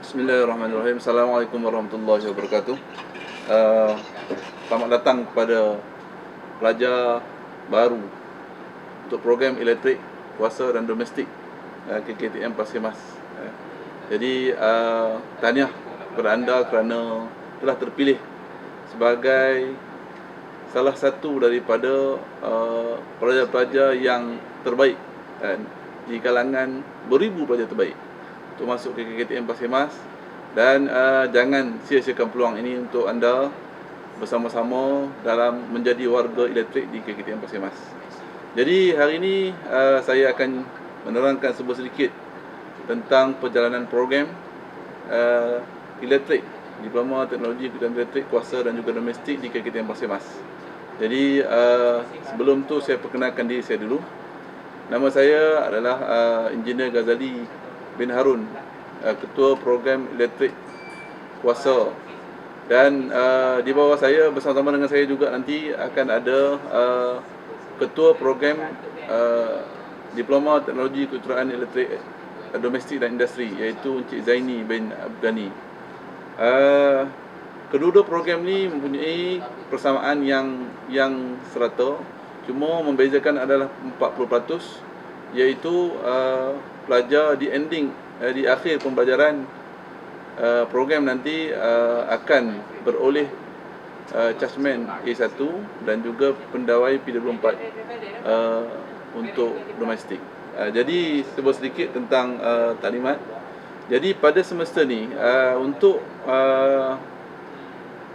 Bismillahirrahmanirrahim. Assalamualaikum warahmatullahi wabarakatuh. Uh, Selamat datang kepada pelajar baru untuk program elektrik kuasa dan domestik KKTM Pasir Mas. Jadi tahniah kepada anda kerana telah terpilih sebagai salah satu daripada pelajar-pelajar yang terbaik di kalangan beribu pelajar terbaik untuk masuk ke KKTM Pasir Mas. Dan jangan sia-siakan peluang ini untuk anda bersama-sama dalam menjadi warga elektrik di KKTM Pasir Mas. Jadi hari ini saya akan menerangkan sedikit tentang perjalanan program elektrik, Diploma Teknologi Kejuruteraan Elektrik Kuasa dan juga Domestik di KKTM Pasir Mas. Jadi sebelum tu saya perkenalkan diri saya dulu. Nama saya adalah Engineer Ghazali bin Harun, Ketua Program Elektrik Kuasa. Dan di bawah saya, bersama-sama dengan saya juga nanti akan ada Ketua Program Diploma Teknologi Kejuruteraan Elektrik Domestik dan Industri, iaitu Encik Zaini bin Abdani. Kedua-dua program ni mempunyai persamaan yang serata, cuma membezakan adalah 40%, iaitu pelajar di akhir pembelajaran program nanti akan beroleh chargeman A1 dan juga pendawai PW4 untuk domestik. Jadi sedikit tentang taklimat. Jadi pada semester ni untuk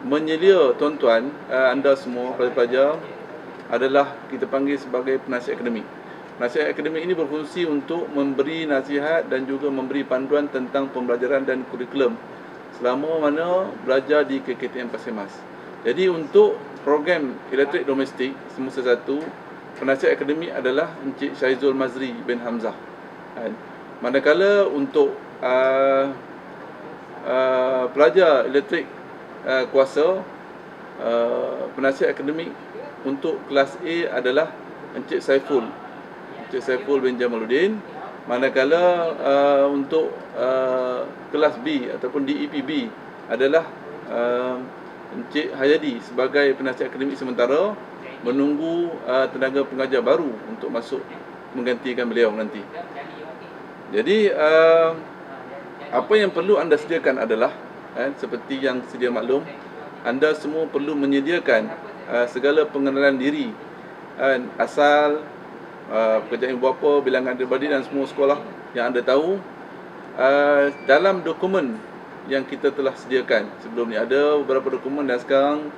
menyelia tuan-tuan anda semua pelajar-pelajar adalah kita panggil sebagai penasihat akademik. Nasihat akademik ini berfungsi untuk memberi nasihat dan juga memberi panduan tentang pembelajaran dan kurikulum selama mana belajar di KKTM Pasir Mas. Jadi untuk program elektrik domestik semester 1, penasihat akademik adalah Encik Syaizul Mazri bin Hamzah. Manakala untuk pelajar elektrik kuasa, penasihat akademik untuk kelas A adalah Encik Saiful bin Jamaluddin. Manakala untuk kelas B ataupun DEPB adalah Encik Hayadi sebagai penasihat akademik sementara, menunggu tenaga pengajar baru untuk masuk menggantikan beliau nanti. Jadi apa yang perlu anda sediakan adalah seperti yang sedia maklum, anda semua perlu menyediakan segala pengenalan diri, asal, pekerjaan ibu bapa, bilangan pribadi dan semua sekolah yang anda tahu dalam dokumen yang kita telah sediakan sebelum ni. Ada beberapa dokumen dan sekarang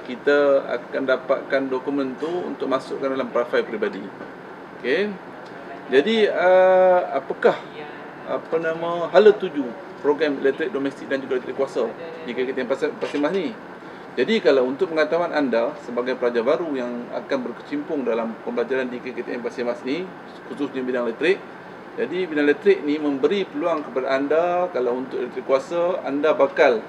kita akan dapatkan dokumen tu untuk masukkan dalam profil pribadi. Okey. Jadi apakah hala tuju program elektrik domestik dan juga elektrik kuasa di KKTM Pasir Mas ni? Jadi kalau untuk pengetahuan anda sebagai pelajar baru yang akan berkecimpung dalam pembelajaran di KKTM Pasir Mas ni, khususnya bidang elektrik, jadi bidang elektrik ni memberi peluang kepada anda. Kalau untuk elektrik kuasa, anda bakal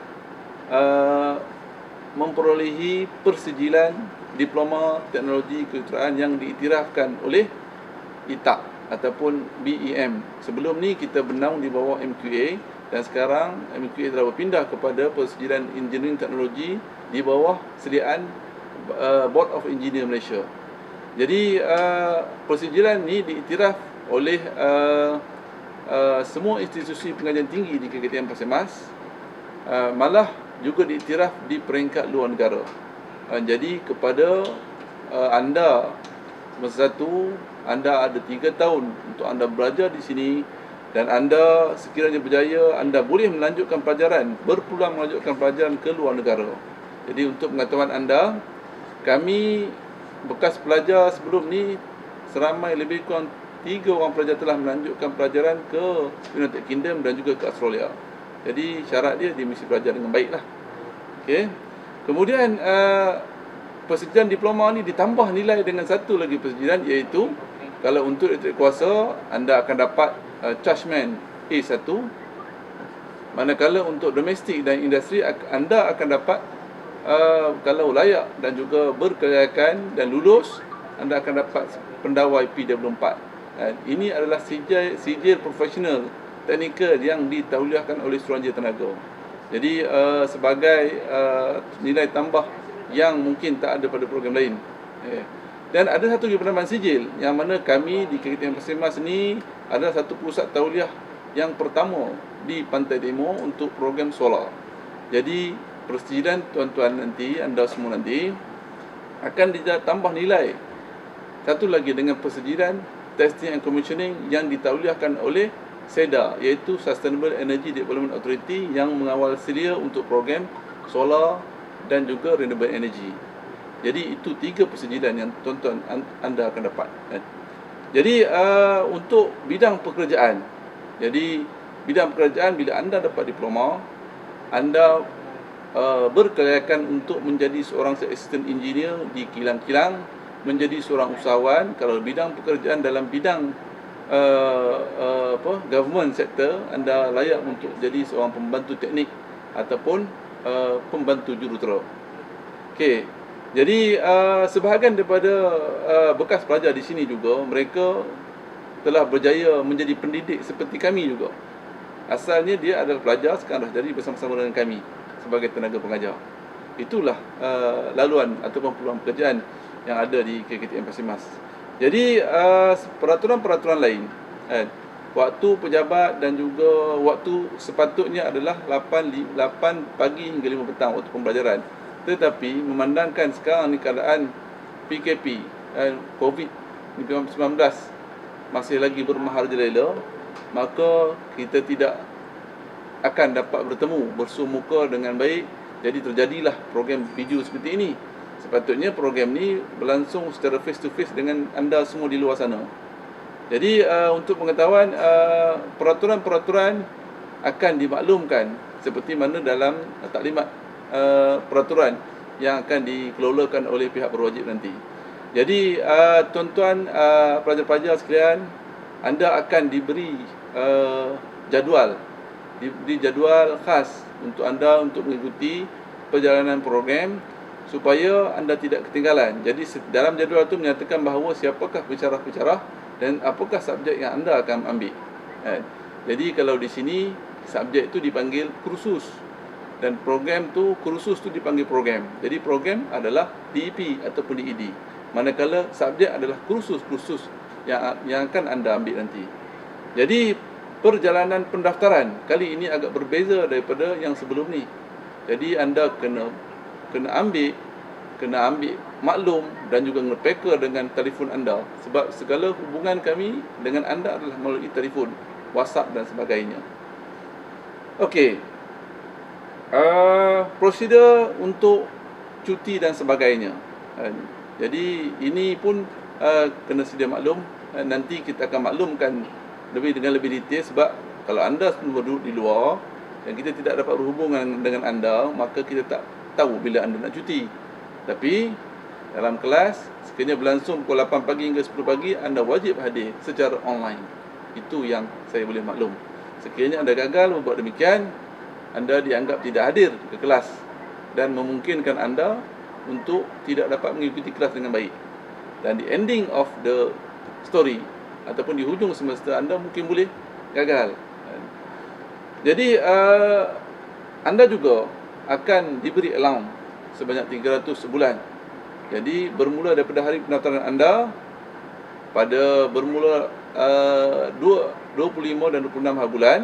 memperolehi persijilan Diploma Teknologi Kejuruteraan yang diiktirafkan oleh ITAK ataupun BEM. Sebelum ni kita bernaung di bawah MQA, dan sekarang MQA telah berpindah kepada persijilan Engineering Teknologi di bawah sediaan Board of Engineer Malaysia. Jadi persijilan ni diiktiraf oleh semua institusi pengajian tinggi di KKTM Pasir Mas, malah juga diiktiraf di peringkat luar negara. Jadi kepada anda, masa satu anda ada 3 tahun untuk anda belajar di sini, dan anda sekiranya berjaya, anda boleh melanjutkan pelajaran, berpeluang melanjutkan pelajaran ke luar negara. Jadi untuk pengetahuan anda, kami bekas pelajar sebelum ni seramai lebih kurang 3 orang pelajar telah melanjutkan pelajaran ke United Kingdom dan juga ke Australia. Jadi syarat dia mesti belajar dengan baiklah. Okey. Kemudian persijilan diploma ni ditambah nilai dengan satu lagi persijilan, iaitu kalau untuk elektrik kuasa anda akan dapat chargeman A1, manakala untuk domestik dan industri anda akan dapat kalau layak dan juga berkelayakan dan lulus, anda akan dapat pendawai PW4. Ini adalah sijil profesional teknikal yang ditauliahkan oleh Suruhanjaya Tenaga. Jadi sebagai nilai tambah yang mungkin tak ada pada program lain. Dan ada satu penambahan sijil yang mana kami di KKTM Pasir Mas ni adalah satu pusat tauliah yang pertama di Pantai Timur untuk program solar. Jadi persijilan tuan-tuan nanti, anda semua nanti akan ditambah nilai satu lagi dengan persijilan testing and commissioning yang ditauliahkan oleh SEDA, iaitu Sustainable Energy Development Authority, yang mengawal sedia untuk program solar dan juga renewable energy. Jadi itu 3 persijilan yang tuan-tuan anda akan dapat. Jadi untuk bidang pekerjaan, jadi bidang pekerjaan bila anda dapat diploma, anda berkelayakan untuk menjadi seorang assistant engineer di kilang-kilang, menjadi seorang usahawan. Kalau bidang pekerjaan dalam bidang government sector, anda layak untuk jadi seorang pembantu teknik ataupun pembantu jurutera. Okey. Jadi sebahagian daripada bekas pelajar di sini juga, mereka telah berjaya menjadi pendidik seperti kami juga. Asalnya dia adalah pelajar, sekarang dah jadi bersama-sama dengan kami sebagai tenaga pengajar. Itulah laluan ataupun peluang pekerjaan yang ada di KKTM Pasir Mas. Jadi peraturan-peraturan lain, waktu pejabat dan juga waktu sepatutnya adalah 8 pagi hingga 5 petang waktu pembelajaran. Tetapi memandangkan sekarang ni keadaan PKP, COVID-19 masih lagi bermaharjalela, maka kita tidak akan dapat bertemu bersua muka dengan baik. Jadi terjadilah program video seperti ini. Sepatutnya program ni berlangsung secara face to face dengan anda semua di luar sana. Jadi untuk pengetahuan, peraturan-peraturan akan dimaklumkan seperti mana dalam taklimat peraturan yang akan dikelolakan oleh pihak berwajib nanti. Jadi tuan-tuan pelajar-pelajar sekalian, anda akan diberi jadual khas untuk anda untuk mengikuti perjalanan program supaya anda tidak ketinggalan. Jadi dalam jadual itu menyatakan bahawa siapakah pensyarah-pensyarah dan apakah subjek yang anda akan ambil. Jadi kalau di sini subjek itu dipanggil kursus dan program tu, kursus tu dipanggil program. Jadi program adalah DEP ataupun DED. Manakala subjek adalah kursus-kursus yang akan anda ambil nanti. Jadi perjalanan pendaftaran kali ini agak berbeza daripada yang sebelum ni. Jadi anda kena ambil maklum dan juga nge-packer dengan telefon anda, sebab segala hubungan kami dengan anda adalah melalui telefon, WhatsApp dan sebagainya. Okey. Prosedur untuk cuti dan sebagainya. Jadi ini pun kena sedia maklum. Nanti kita akan maklumkan dengan lebih detail, sebab kalau anda duduk di luar dan kita tidak dapat berhubungan dengan anda, maka kita tak tahu bila anda nak cuti. Tapi dalam kelas sekiranya berlangsung pukul 8 pagi hingga 10 pagi, anda wajib hadir secara online. Itu yang saya boleh maklum. Sekiranya anda gagal membuat demikian, anda dianggap tidak hadir ke kelas dan memungkinkan anda untuk tidak dapat mengikuti kelas dengan baik. Dan di ending of the story ataupun di hujung semester, anda mungkin boleh gagal. Jadi anda juga akan diberi allowance sebanyak 300 sebulan. Jadi bermula daripada hari pendaftaran anda pada bermula 25 dan 26 hari bulan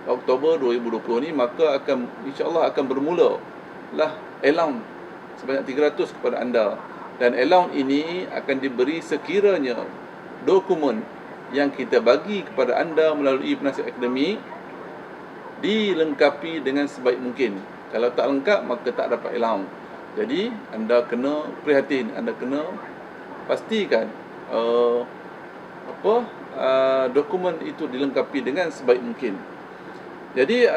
Oktober 2020 ni, maka akan insya-Allah akan bermula lah allowance sebanyak 300 kepada anda. Dan allowance ini akan diberi sekiranya dokumen yang kita bagi kepada anda melalui penasihat akademik dilengkapi dengan sebaik mungkin. Kalau tak lengkap, maka tak dapat allowance. Jadi anda kena prihatin, anda kena pastikan dokumen itu dilengkapi dengan sebaik mungkin. Jadi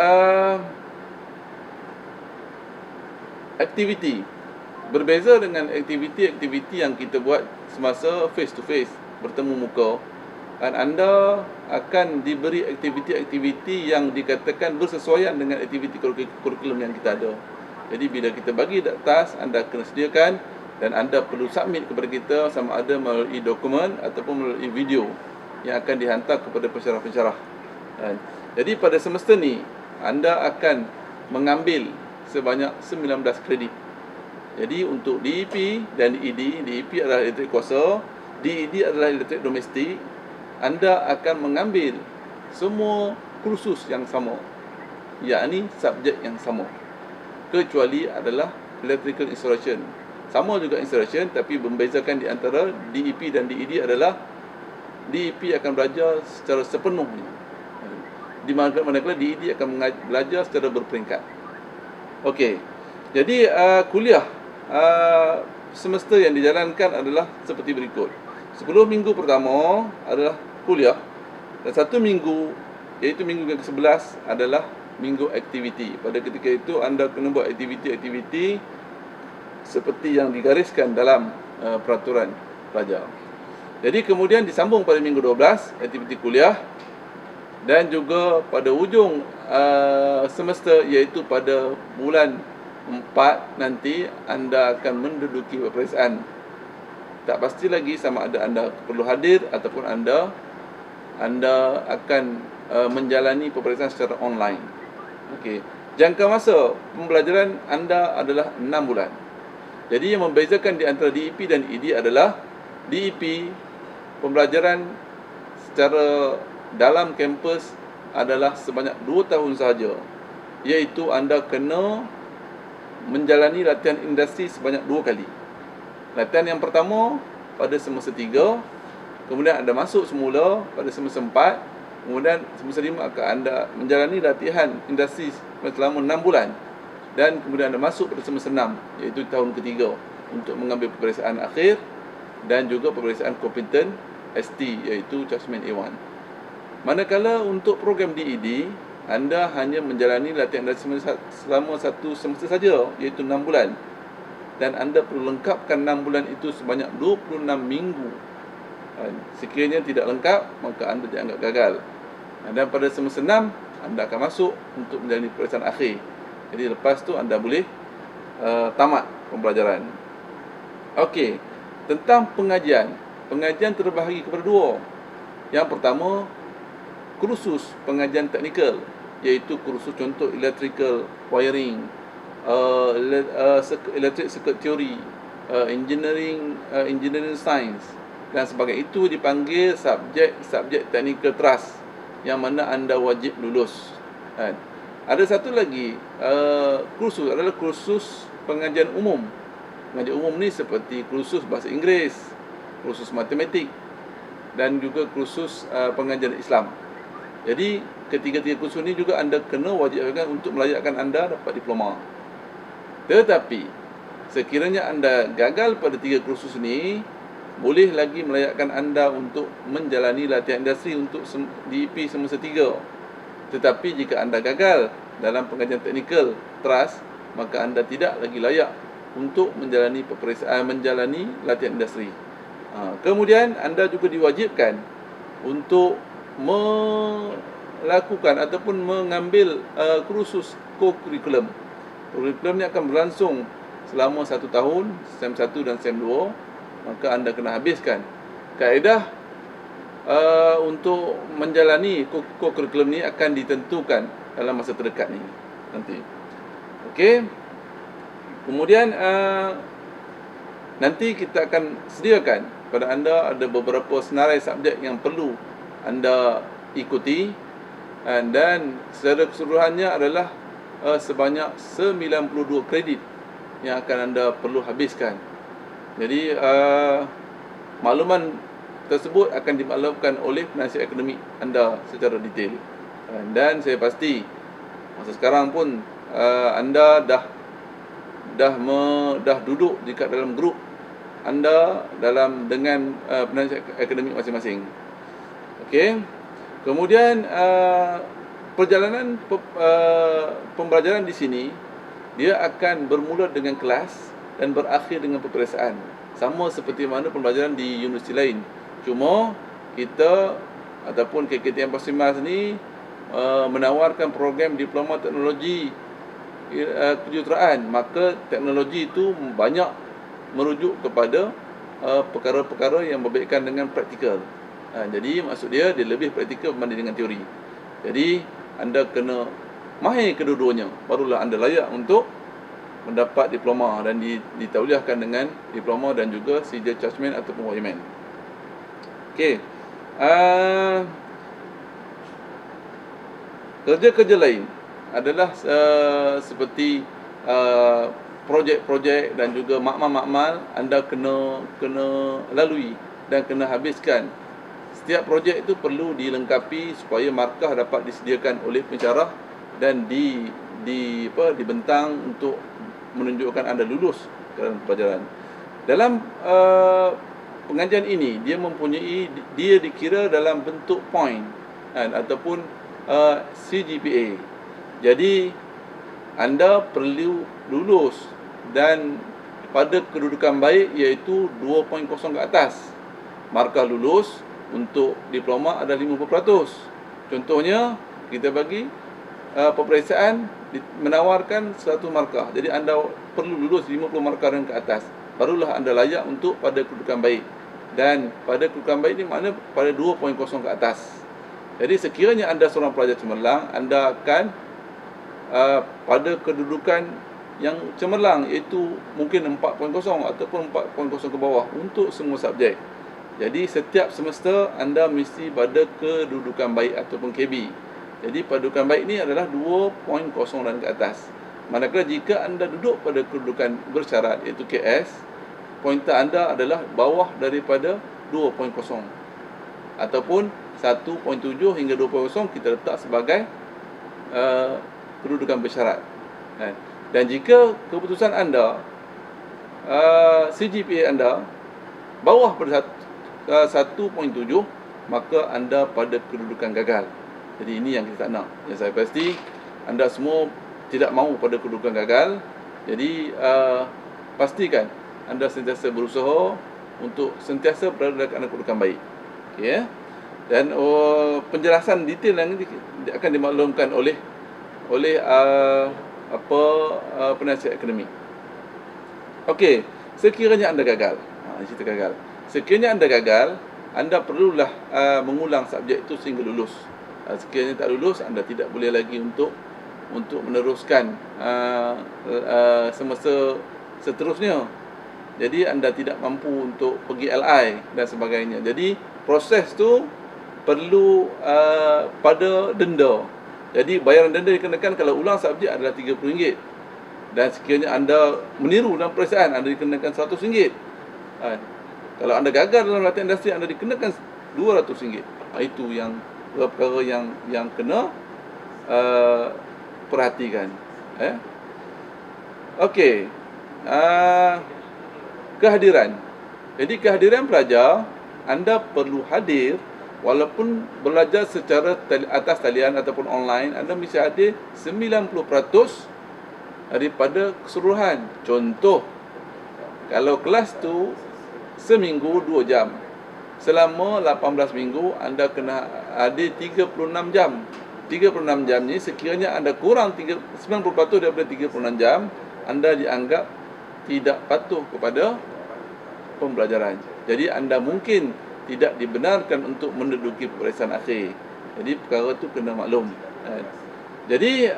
aktiviti berbeza dengan aktiviti yang kita buat semasa face to face, bertemu muka. Dan anda akan diberi aktiviti-aktiviti yang dikatakan bersesuaian dengan aktiviti kurikulum yang kita ada. Jadi bila kita bagi task, anda kena sediakan dan anda perlu submit kepada kita sama ada melalui dokumen ataupun melalui video. yang akan dihantar kepada pensyarah-pensyarah. Jadi pada semester ni anda akan mengambil sebanyak 19 kredit. Jadi untuk DEP dan DED, DEP adalah elektrik kuasa, DED adalah elektrik domestik, anda akan mengambil semua kursus yang sama, yakni subjek yang sama, kecuali adalah electrical installation. Sama juga installation, tapi membezakan di antara DEP dan DED adalah DEP akan belajar secara sepenuhnya, di manakala DED akan belajar secara berperingkat. Okey. Jadi kuliah semester yang dijalankan adalah seperti berikut. 10 minggu pertama adalah kuliah, dan 1 minggu, iaitu minggu ke-11 adalah minggu aktiviti. Pada ketika itu anda kena buat aktiviti-aktiviti seperti yang digariskan dalam peraturan pelajar. Jadi kemudian disambung pada minggu 12 aktiviti kuliah, dan juga pada ujung semester, iaitu pada bulan 4 nanti anda akan menduduki peperiksaan. Tak pasti lagi sama ada anda perlu hadir ataupun anda akan menjalani peperiksaan secara online. Okey. Jangka masa pembelajaran anda adalah 6 bulan. Jadi yang membezakan di antara DEP dan ED adalah DEP pembelajaran secara dalam kampus adalah sebanyak 2 tahun sahaja, iaitu anda kena menjalani latihan industri sebanyak 2 kali. Latihan yang pertama pada semester 3, kemudian anda masuk semula pada semester 4, kemudian semester 5 akan anda menjalani latihan industri selama 6 bulan, dan kemudian anda masuk pada semester 6, iaitu tahun ketiga, untuk mengambil peperiksaan akhir dan juga peperiksaan kompeten ST, iaitu Judgement A1. Manakala untuk program DED, anda hanya menjalani latihan industri selama 1 semester saja, iaitu 6 bulan, dan anda perlu lengkapkan 6 bulan itu sebanyak 26 minggu. Sekiranya tidak lengkap, maka anda dianggap gagal. Dan pada semester 6 anda akan masuk untuk menjalani peperiksaan akhir. Jadi lepas tu anda boleh tamat pembelajaran. Okey, tentang pengajian terbahagi kepada 2. Yang pertama, kursus pengajian teknikal, iaitu kursus contoh electrical wiring, electric circuit theory, engineering science dan sebagainya. Itu dipanggil subjek technical trust, yang mana anda wajib lulus. Ada satu lagi kursus, adalah kursus pengajian umum. Pengajian umum ni seperti kursus bahasa Inggeris, kursus matematik, dan juga kursus pengajian Islam. Jadi ketiga-tiga kursus ni juga anda kena wajibkan untuk melayakkan anda dapat diploma. Tetapi sekiranya anda gagal pada 3 kursus ni, boleh lagi melayakkan anda untuk menjalani latihan industri untuk DEP semester 3. Tetapi jika anda gagal dalam pengajian teknikal trust, maka anda tidak lagi layak untuk menjalani latihan industri. Kemudian anda juga diwajibkan untuk melakukan ataupun mengambil kursus co-curriculum. Kurikulum ni akan berlangsung selama 1 tahun, SEM 1 dan SEM 2. Maka anda kena habiskan. Kaedah untuk menjalani co-curriculum ni akan ditentukan dalam masa terdekat ni nanti. Okey. Kemudian nanti kita akan sediakan pada anda ada beberapa senarai subjek yang perlu anda ikuti, dan secara keseluruhannya adalah sebanyak 92 kredit yang akan anda perlu habiskan. Jadi makluman tersebut akan dimaklumkan oleh penasihat akademik anda secara detail. Dan saya pasti masa sekarang pun anda dah duduk dekat dalam grup anda dengan penasihat akademik masing-masing. Okey. Kemudian perjalanan pembelajaran di sini dia akan bermula dengan kelas dan berakhir dengan peperiksaan. Sama seperti mana pembelajaran di universiti lain. Cuma kita ataupun KKTM Pasimas ni menawarkan program diploma teknologi kejuruteraan, maka teknologi itu banyak merujuk kepada perkara-perkara yang berkaitan dengan praktikal. Jadi maksud dia lebih praktikal berbanding dengan teori. Jadi anda kena mahir kedua-duanya, barulah anda layak untuk mendapat diploma dan ditauliahkan dengan diploma dan juga sijil judgement ataupun wajiman. Okey. Kerja-kerja lain adalah seperti projek-projek dan juga makmal-makmal anda kena lalui dan kena habiskan. Setiap projek itu perlu dilengkapi supaya markah dapat disediakan oleh pensyarah dan dibentang untuk menunjukkan anda lulus dalam pelajaran. Dalam pengajian ini dia dikira dalam bentuk point ataupun CGPA. Jadi anda perlu lulus dan pada kedudukan baik iaitu 2.0 ke atas. Markah lulus untuk diploma adalah 50%. Contohnya kita bagi peperiksaan menawarkan 100 markah. Jadi anda perlu lulus 50 markah dan ke atas. Barulah anda layak untuk pada kedudukan baik. Dan pada kedudukan baik ni makna pada 2.0 ke atas. Jadi sekiranya anda seorang pelajar cemerlang, anda akan pada kedudukan yang cemerlang, iaitu mungkin 4.0 ataupun 4.0 ke bawah untuk semua subjek. Jadi setiap semester anda mesti pada kedudukan baik ataupun KB. Jadi kedudukan baik ni adalah 2.0 dan ke atas. Manakala jika anda duduk pada kedudukan bersyarat iaitu KS, pointer anda adalah bawah daripada 2.0 ataupun 1.7 hingga 2.0 kita letak sebagai kedudukan bersyarat. Dan jika keputusan anda CGPA anda bawah pada 1.7, maka anda pada kedudukan gagal. Jadi ini yang kita tak nak. Yang saya pasti anda semua tidak mahu pada kedudukan gagal. Jadi pastikan anda sentiasa berusaha untuk sentiasa berada dalam kedudukan baik. Okey ya. Dan penjelasan detail yang akan dimaklumkan oleh penasihat akademik. Okey, sekiranya anda gagal. Cerita gagal. Sekiranya anda gagal, anda perlulah mengulang subjek itu sehingga lulus. Sekiranya tak lulus, anda tidak boleh lagi untuk meneruskan semasa seterusnya. Jadi anda tidak mampu untuk pergi LI dan sebagainya. Jadi proses tu perlu pada denda. Jadi bayaran denda dikenakan kalau ulang subjek adalah RM30. Dan sekiranya anda meniru dalam peperiksaan, anda dikenakan RM100. Kalau anda gagal dalam latihan industri, anda dikenakan RM200. Itu yang perkara yang kena perhatikan. Okey. Kehadiran. Jadi kehadiran pelajar, anda perlu hadir walaupun belajar secara atas talian ataupun online. Anda mesti hadir 90% daripada keseluruhan. Contoh, kalau kelas tu seminggu 2 jam, selama 18 minggu anda kena hadir 36 jam. 36 jam ni sekiranya anda kurang 90% daripada 36 jam, anda dianggap tidak patuh kepada pembelajaran. Jadi anda mungkin tidak dibenarkan untuk menduduki peperiksaan akhir. Jadi perkara tu kena maklum. Jadi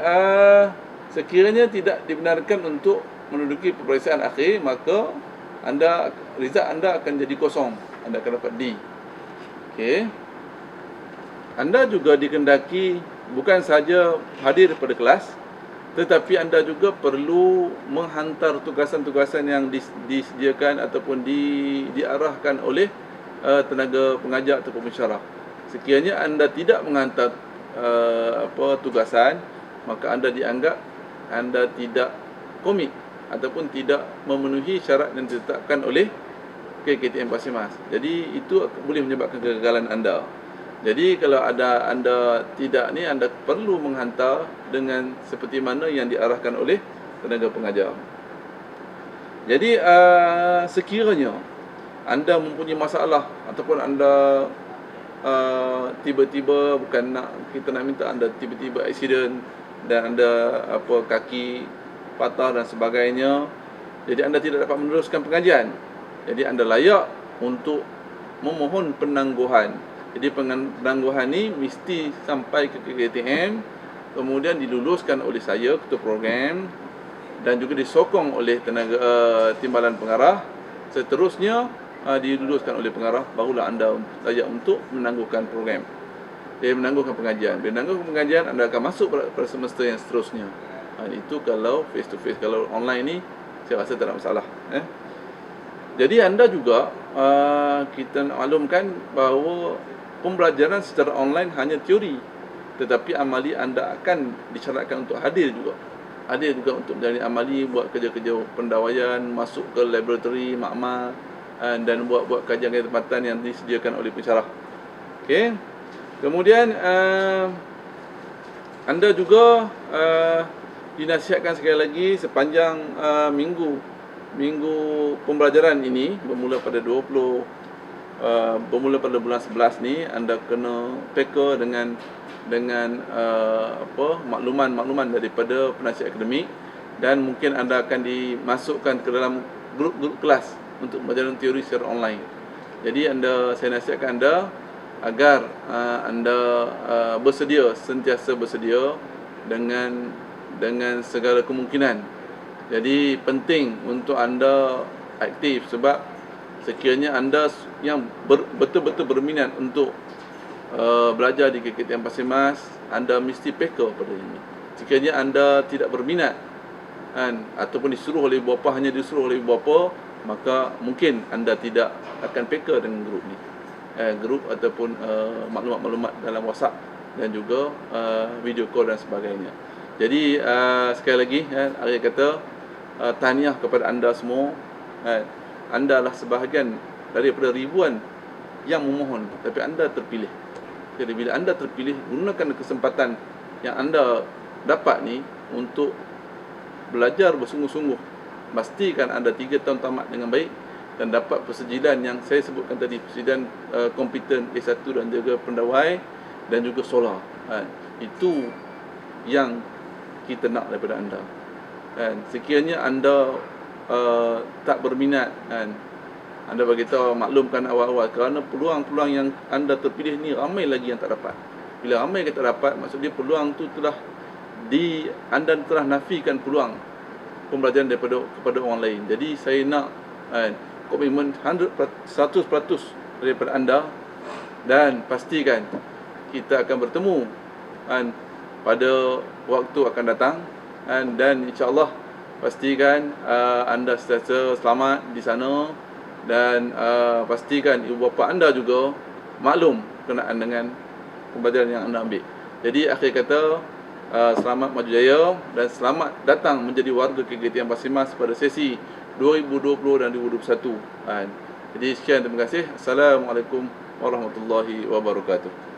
sekiranya tidak dibenarkan untuk menduduki peperiksaan akhir, maka result anda akan jadi kosong. Anda akan dapat D. Okey. Anda juga dikehendaki bukan saja hadir pada kelas, tetapi anda juga perlu menghantar tugasan-tugasan yang disediakan ataupun diarahkan oleh tenaga pengajar ataupun pensyarah. Sekiranya anda tidak menghantar tugasan, maka anda dianggap anda tidak komit ataupun tidak memenuhi syarat yang ditetapkan oleh KKTM Pasir Mas. Jadi itu boleh menyebabkan kegagalan anda. Jadi kalau anda tidak ni, anda perlu menghantar dengan seperti mana yang diarahkan oleh tenaga pengajar. Jadi sekiranya anda mempunyai masalah ataupun anda tiba-tiba kita nak minta anda tiba-tiba accident dan anda kaki patah dan sebagainya, jadi anda tidak dapat meneruskan pengajian, jadi anda layak untuk memohon penangguhan Jadi penangguhan ni mesti sampai ke KKTM, kemudian diluluskan oleh saya, ketua program, dan juga disokong oleh tenaga timbalan pengarah. Seterusnya diluluskan oleh pengarah, barulah anda layak untuk menangguhkan program. Dia menangguhkan pengajian. Bila menangguhkan pengajian, anda akan masuk pada semester yang seterusnya. Itu kalau face to face. Kalau online ni, saya rasa tak ada masalah. Jadi anda juga kita nak maklumkan bahawa pembelajaran secara online hanya teori, tetapi amali anda akan disyaratkan untuk hadir juga. Hadir juga untuk menjalani amali, buat kerja-kerja pendawaian, masuk ke laboratory, makmal, dan buat kajian tempatan yang disediakan oleh pensyarah. Okey. Kemudian anda juga dinasihatkan sekali lagi sepanjang minggu pembelajaran ini bermula pada bulan 11 ni, anda kena peka dengan makluman daripada penasihat akademik, dan mungkin anda akan dimasukkan ke dalam grup-grup kelas untuk pembelajaran teori secara online. Jadi saya nasihatkan anda agar anda sentiasa bersedia dengan segala kemungkinan. Jadi penting untuk anda aktif, sebab sekiranya anda yang betul-betul berminat untuk belajar di KKTM Pasir Mas, anda mesti peka pada ini. Sekiranya anda tidak berminat ataupun hanya disuruh oleh ibu bapa, maka mungkin anda tidak akan peka dengan grup ni, grup ataupun maklumat-maklumat dalam WhatsApp dan juga video call dan sebagainya. Jadi sekali lagi, saya kata tahniah kepada anda semua. Anda lah sebahagian daripada ribuan yang memohon, tapi anda terpilih. Jadi bila anda terpilih, gunakan kesempatan yang anda dapat ni untuk belajar bersungguh-sungguh. Pastikan anda 3 tahun tamat dengan baik dan dapat persejilan yang saya sebutkan tadi, persejilan kompeten A1 dan juga pendawai dan juga solar. Itu yang kita nak daripada anda. Sekiranya anda tak berminat, anda beritahu, maklumkan awal-awal, kerana peluang-peluang yang anda terpilih ni ramai lagi yang tak dapat. Bila ramai yang tak dapat, maksudnya peluang tu anda telah nafikan peluang pembelajaran kepada orang lain. Jadi saya nak komitmen 100% daripada anda, dan pastikan kita akan bertemu pada waktu akan datang, dan insya-Allah pastikan anda sentiasa selamat di sana, dan pastikan ibu bapa anda juga maklum berkenaan dengan pembelajaran yang anda ambil. Jadi akhir kata, selamat maju jaya dan selamat datang menjadi warga KKTM Pasir Mas pada sesi 2020 dan 2021. Jadi sekian, terima kasih. Assalamualaikum warahmatullahi wabarakatuh.